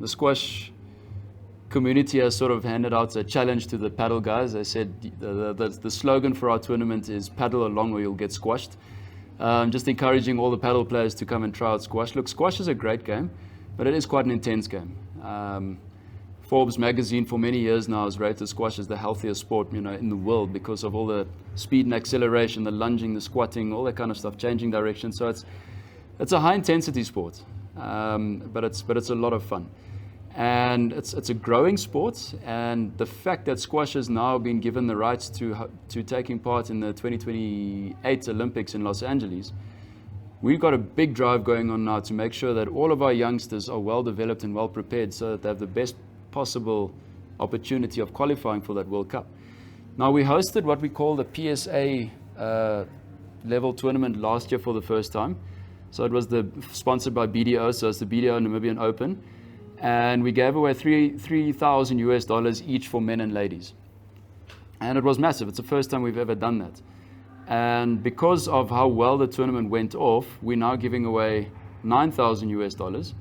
The squash community has sort of handed out a challenge to the paddle guys. They said the slogan for our tournament is paddle along or you'll get squashed. Just encouraging all the paddle players to come and try out squash. Look, squash is a great game, but it is quite an intense game. Forbes magazine for many years now has rated squash as the healthiest sport, in the world because of all the speed and acceleration, the lunging, the squatting, all that kind of stuff, changing direction. So it's a high intensity sport, but it's a lot of fun. And it's a growing sport, and the fact that squash has now been given the rights to taking part in the 2028 Olympics in Los Angeles, we've got a big drive going on now to make sure that all of our youngsters are well developed and well prepared so that they have the best possible opportunity of qualifying for that World Cup. Now, we hosted what we call the PSA level tournament last year for the first time. So it was sponsored by BDO, so it's the BDO Namibian Open. And we gave away $3,000 each for men and ladies. And it was massive. It's the first time we've ever done that. And because of how well the tournament went off, we're now giving away $9,000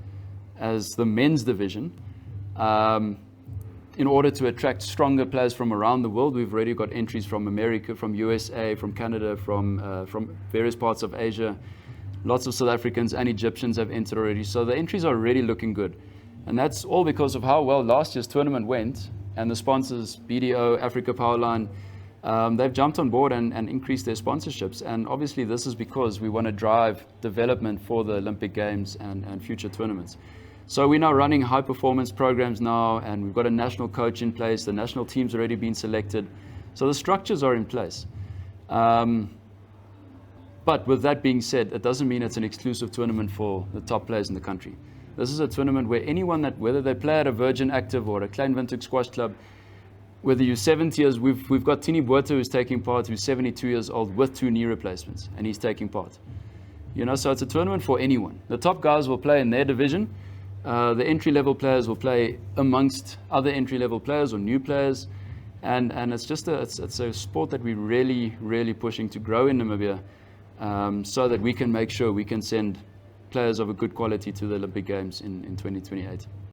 as the men's division. In order to attract stronger players from around the world. We've already got entries from America, from USA, from Canada, from various parts of Asia. Lots of South Africans and Egyptians have entered already. So the entries are really looking good. And that's all because of how well last year's tournament went, and the sponsors, BDO, Africa Powerline, they've jumped on board and increased their sponsorships. And obviously this is because we want to drive development for the Olympic Games and future tournaments. So we're now running high performance programs now, and we've got a national coach in place. The national team's already been selected. So the structures are in place. But with that being said, it doesn't mean it's an exclusive tournament for the top players in the country. This is a tournament where anyone whether they play at a Virgin Active or a Klein Windhoek Squash Club, whether you're 70 years, we've got Tini Botha who's taking part, who's 72 years old with 2 knee replacements, and he's taking part. So it's a tournament for anyone. The top guys will play in their division. The entry-level players will play amongst other entry-level players or new players. And it's just it's a sport that we're really, really pushing to grow in Namibia, so that we can make sure we can send players of a good quality to the Olympic Games in 2028.